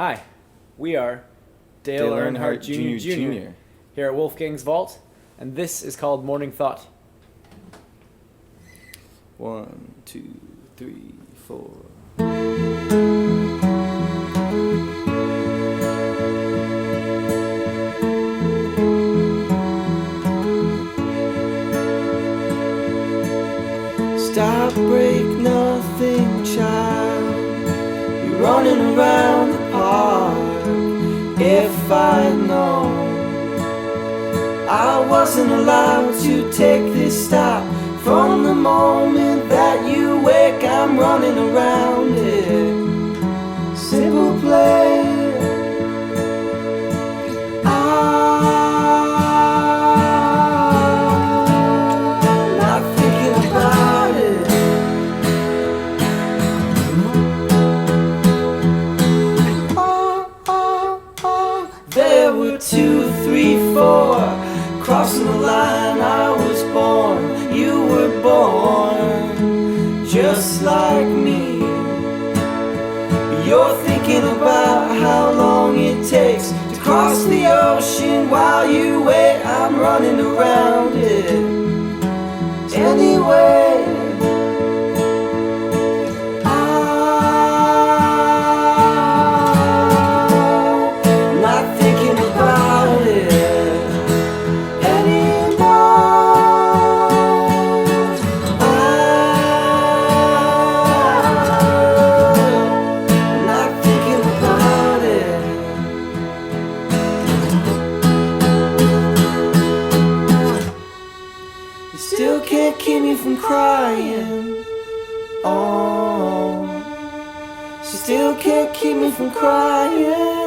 Hi, we are Dale Earnhardt Jr. here at Wolfgang's Vault, and this is called Morning Thought. 1, 2, 3, 4. Stop, break, nothing, child. You're running around the park. If I'd known I wasn't allowed to take this stop, from the moment that you wake, I'm running around it. Simple play. I'm not thinking about it. There were 2, 3, 4 crossing the line. I was born. You were born just like me. You're thinking about how long it takes to cross the ocean. While you wait, I'm running around it anyway. I'm not thinking about it keep me from crying. Oh, she still can't keep me from crying.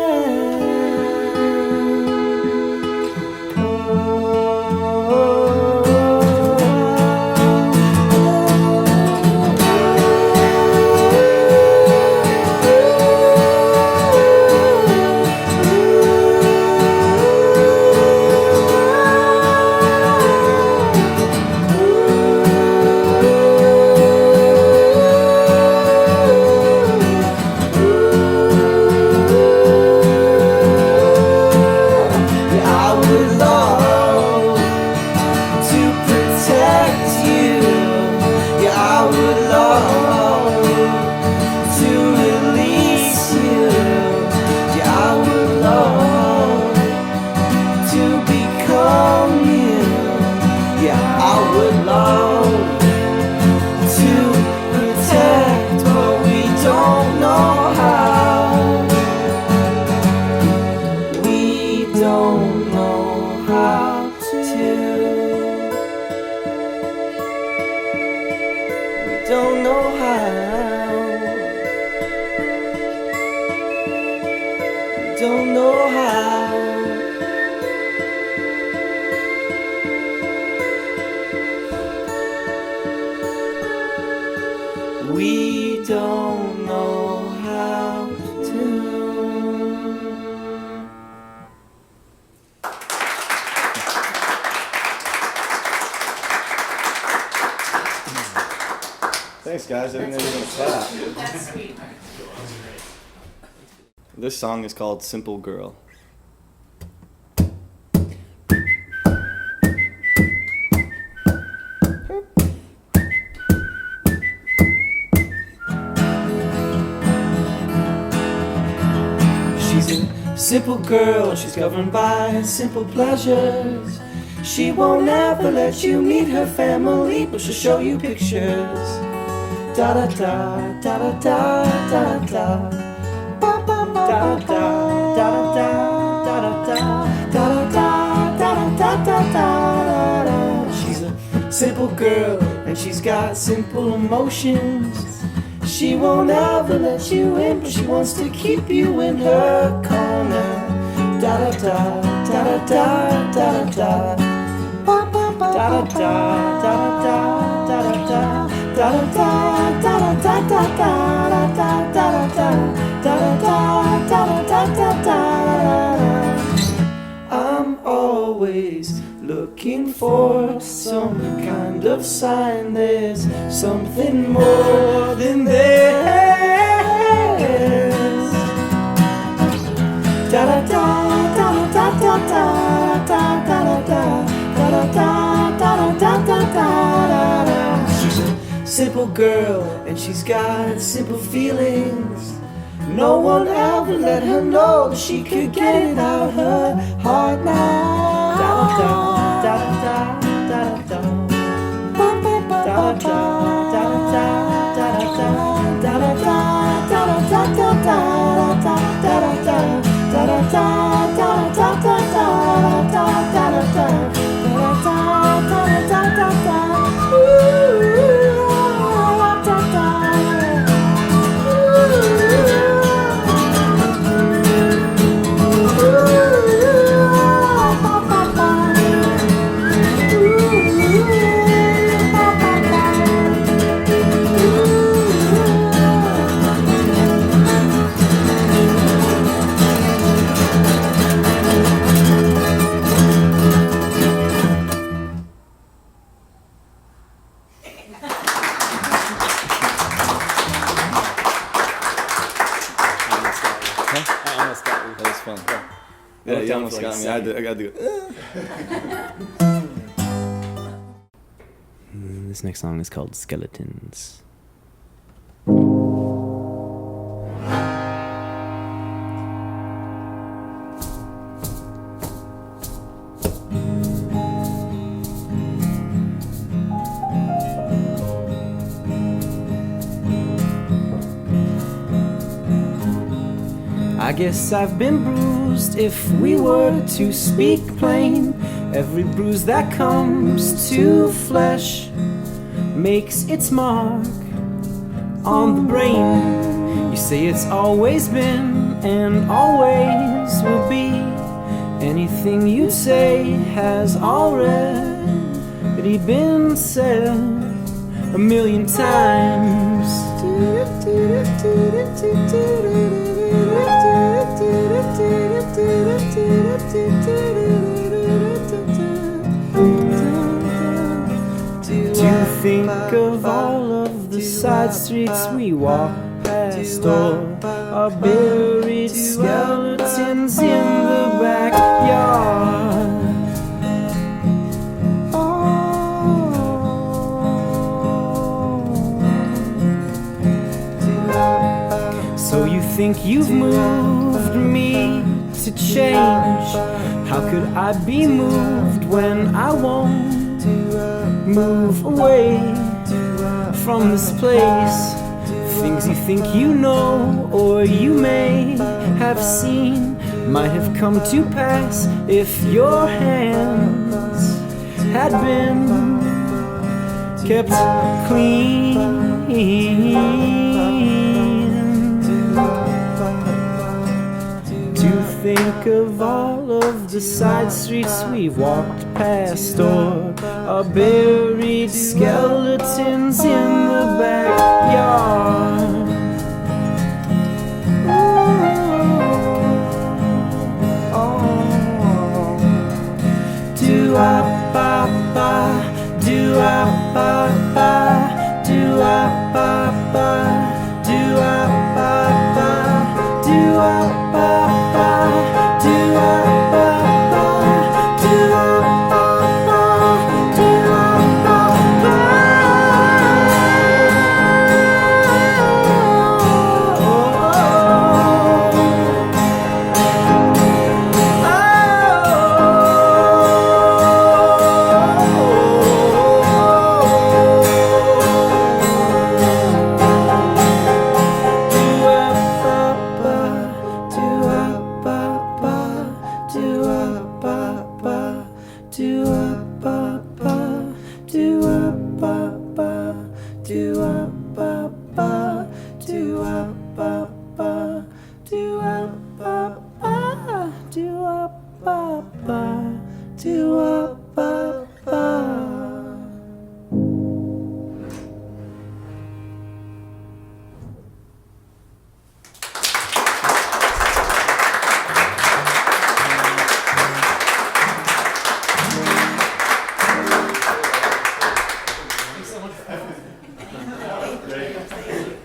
Don't know how. Don't know how. We don't know how to. Thanks, guys. I didn't know you were going to clap. That's sweet. This song is called Simple Girl. She's a simple girl. She's governed by simple pleasures. She won't ever let you meet her family, but she'll show you pictures. Da da da da da da da da. Ba ba ba da da da da da da da da da da da. She's a simple girl and she's got simple emotions. She won't ever let you in, but she wants to keep you in her corner. Da da da da da da da da. Ba ba ba da da da da da da. Da da da da da da da da da da da. I'm always looking for some kind of sign. There's something more than this. simple girl, and she's got simple feelings. No one ever let her know that she could get it out her heart now. Da da da da da da da da Yeah, you almost got me. I gotta do it. This next song is called Skeletons. I guess I've been bruised, if we were to speak plain. Every bruise that comes to flesh makes its mark on the brain. You say it's always been and always will be. Anything you say has already been said a million times. To think of all of the side streets we walk past, or our buried skeletons in the backyard. So you think you've moved me to change? How could I be moved when I won't move away from this place? Things you think you know or you may have seen might have come to pass if your hands had been kept clean. To think of all of the side streets we've walked past, or our buried skeletons in the backyard. Do-a-ba-ba, do-a-ba-ba, do-a-ba-ba, do-a-ba-ba, do-a-ba-ba, do-a-ba-ba,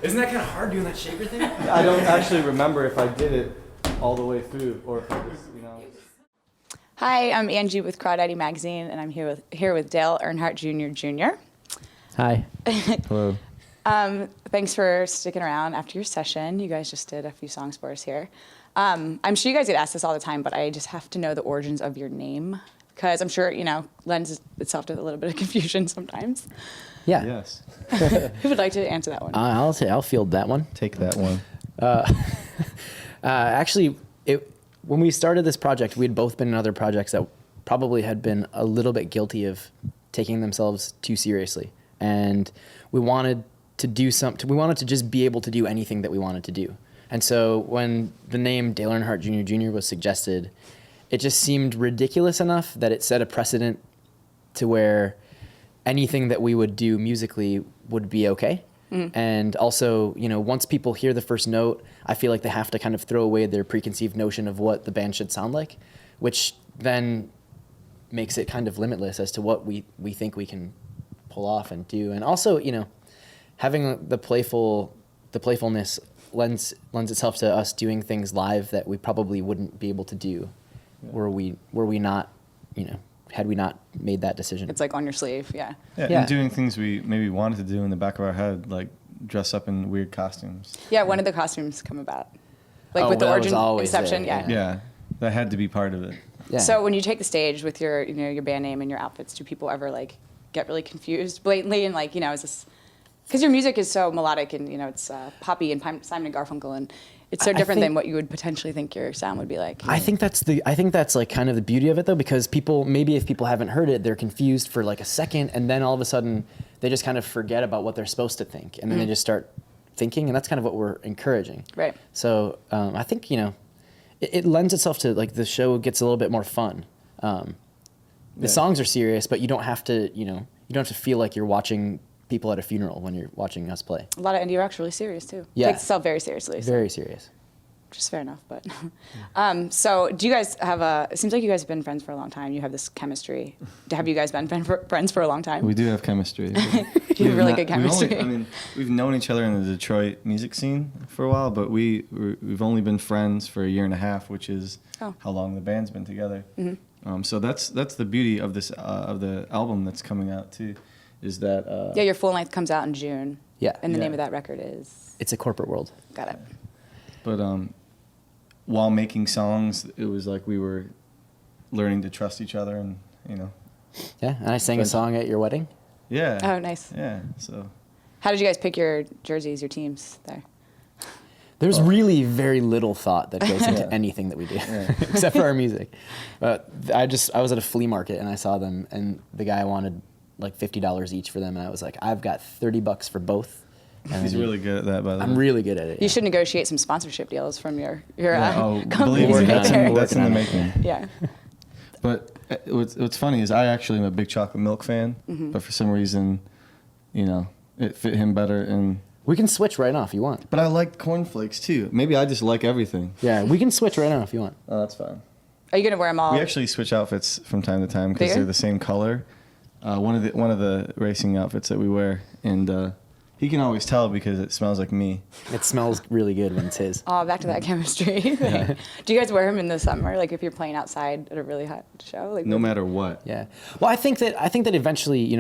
Isn't that kind of hard doing that shaker thing? I don't actually remember if I did it all the way through or if I just, you know. Hi, I'm Angie with Crawdaddy Magazine, and I'm here with Dale Earnhardt Jr. Jr. Hi. Hello. Thanks for sticking around after your session. You guys just did a few songs for us here. I'm sure you guys get asked this all the time, but I just have to know the origins of your name because I'm sure, lends itself to a little bit of confusion sometimes. Yeah. Yes. Who would like to answer that one? I'll field that one. Take that one. Actually, when we started this project, we had both been in other projects that probably had been a little bit guilty of taking themselves too seriously. And we wanted to do we wanted to just be able to do anything that we wanted to do. And so when the name Dale Earnhardt Jr. was suggested, it just seemed ridiculous enough that it set a precedent to where anything that we would do musically would be okay. Mm-hmm. And also, once people hear the first note, I feel like they have to kind of throw away their preconceived notion of what the band should sound like, which then makes it kind of limitless as to what we think we can pull off and do. And also, having the playfulness lends itself to us doing things live that we probably wouldn't be able to do were we not, had we not made that decision. It's like on your sleeve, yeah. Yeah, and doing things we maybe wanted to do in the back of our head, like dress up in weird costumes. Yeah, when did the costumes come about? Like with the origin, inception, there, yeah. That had to be part of it. Yeah. So when you take the stage with your, your band name and your outfits, do people ever get really confused blatantly and is this? Because your music is so melodic and it's poppy and Simon and Garfunkel and it's so different than what you would potentially think your sound would be like. I think that's like kind of the beauty of it though, because if people haven't heard it, they're confused for like a second and then all of a sudden they just kind of forget about what they're supposed to think and then they just start thinking, and that's kind of what we're encouraging. Right. So I think it lends itself to the show gets a little bit more fun. The songs are serious, but you don't have to feel like you're watching people at a funeral when you're watching us play. A lot of indie rock's really serious too. Yeah. Takes itself very seriously. Very serious. Which is fair enough, but. So do you guys it seems like you guys have been friends for a long time. You have this chemistry. Have you guys been friends for a long time? We do have chemistry. You have really good chemistry. We've known each other in the Detroit music scene for a while, but we've only been friends for a year and a half, which is how long the band's been together. Mm-hmm. So that's the beauty of this of the album that's coming out too. Is that your full length comes out in June. Yeah. And the name of that record is? It's A Corporate World. Got it. But while making songs, it was like we were learning to trust each other and, Yeah, and I sang a song at your wedding. Yeah. Oh, nice. Yeah, so. How did you guys pick your jerseys, your teams there? There's really very little thought that goes into anything that we do, except for our music. But I was at a flea market and I saw them, and the guy wanted like $50 each for them, and I was like, I've got $30 for both. And he's really good at that, by the way. I'm really good at it. You should negotiate some sponsorship deals from your company. Believe me, that's in the making. Yeah. But what's funny is I actually am a big chocolate milk fan, but for some reason, it fit him better. And we can switch right now if you want. But I like cornflakes too. Maybe I just like everything. Yeah, we can switch right now if you want. Oh, that's fine. Are you gonna wear them all? We actually switch outfits from time to time because they're the same color. One of the racing outfits that we wear, and he can always tell because it smells like me. It smells really good when it's his. Oh, back to that chemistry thing. Do you guys wear them in the summer, like if you're playing outside at a really hot show? No matter what. Yeah. Well, I think that eventually,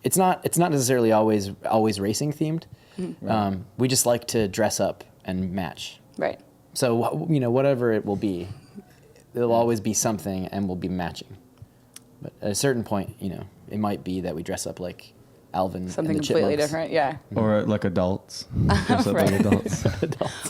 it's not necessarily always racing themed. Mm-hmm. Right. We just like to dress up and match. Right. So whatever it will be, there'll always be something, and we'll be matching. But at a certain point, it might be that we dress up like Alvin. Something and the completely Chipmunks. Different, yeah. Or like adults. Dress up like adults.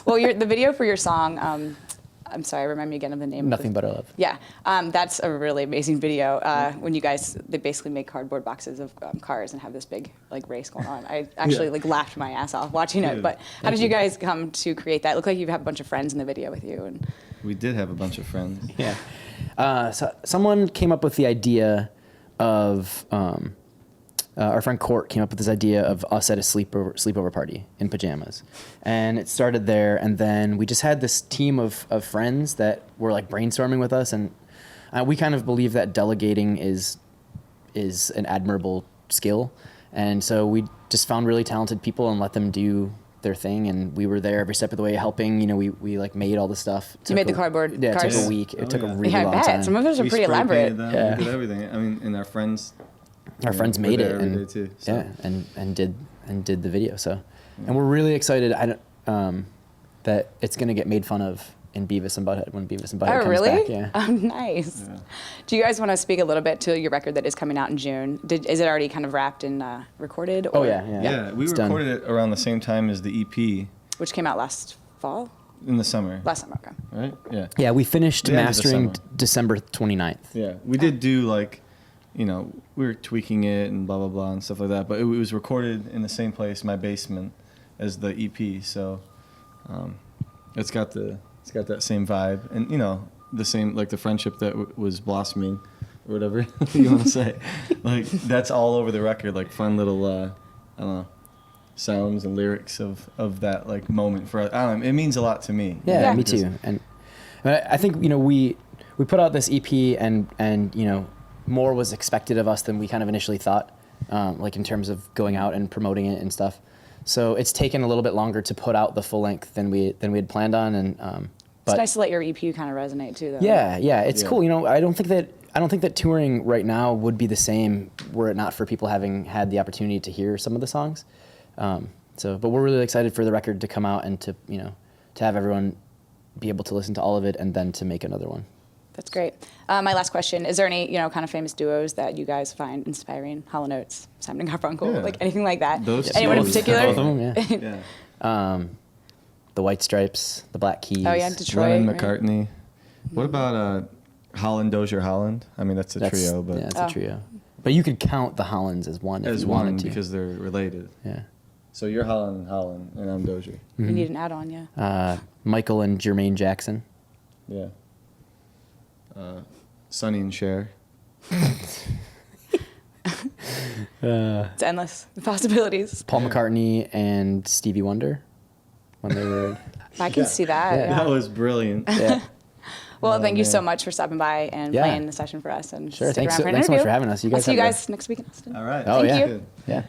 Well, the video for your song, I'm sorry, remind me again of the name. Nothing But Our Love. Yeah, that's a really amazing video. When you guys, they basically make cardboard boxes of cars and have this big race going on. I actually laughed my ass off watching it. But how did you guys come to create that? It looked like you have a bunch of friends in the video with you. And we did have a bunch of friends. Yeah. So someone came up with the idea of our friend Court came up with this idea of us at a sleepover party in pajamas, and it started there. And then we just had this team of friends that were brainstorming with us, and we kind of believe that delegating is an admirable skill, and so we just found really talented people and let them do their thing, and we were there every step of the way helping. We made all the stuff. You made the cardboard cars? Yeah, it took a week. It took a really long I bet. time. Some of those are pretty elaborate. We did everything. I mean, and our friends our friends we're made there it, every and day too, so. yeah, and did the video. So, and we're really excited. That it's gonna get made fun of in Beavis and Butthead when Beavis and Butthead comes really? back. Yeah. Oh, nice. Yeah. Do you guys want to speak a little bit to your record that is coming out in June? Is it already kind of wrapped and recorded? Oh or- yeah. Yeah, we It's recorded it around the same time as the EP Which came out last fall? in the summer. Last summer, okay. Right? Yeah. Yeah, we finished The end of the mastering summer. December 29th. Yeah, we did do like, we were tweaking it and blah blah blah and stuff like that. But it was recorded in the same place, my basement, as the EP. So, it's got that same vibe, and the same, like the friendship that was blossoming, or whatever you want to say. Like that's all over the record. Like fun little, I don't know, sounds and lyrics of that like moment for us. I don't know. It means a lot to me. Yeah, me because- too. And I think we put out this EP and more was expected of us than we kind of initially thought, like in terms of going out and promoting it and stuff. So it's taken a little bit longer to put out the full length than we had planned on, and It's but nice to let your EP kind of resonate too, though. yeah, it's Yeah. cool. I don't think that touring right now would be the same were it not for people having had the opportunity to hear some of the songs. But we're really excited for the record to come out and to have everyone be able to listen to all of it and then to make another one. That's great. My last question: is there any kind of famous duos that you guys find inspiring? Hall & Oates, Simon and Garfunkel, Yeah. like anything like that? Those Anyone in two. particular? Both of them, yeah. Yeah. The White Stripes, the Black Keys. Oh yeah, Detroit. Lennon, right? McCartney. What about Holland, Dozier, Holland? I mean, that's a trio, but that's Oh. a trio. But you could count the Hollands as one if as you one wanted to. because they're related. Yeah. So you're Holland, and I'm Dozier. You need an add-on, yeah. Michael and Jermaine Jackson. Yeah. Sonny and Cher. It's endless, the possibilities. Paul McCartney and Stevie Wonder when they were. I can see that. Yeah. Yeah. That was brilliant. Yeah. Well, thank you man. so much for stopping by and Yeah. playing the session for us and Sure. sticking Thanks around for an so much interview. for having us. You I'll guys see you have a- guys next week in Austin. All right. Oh Thank yeah. you. Yeah.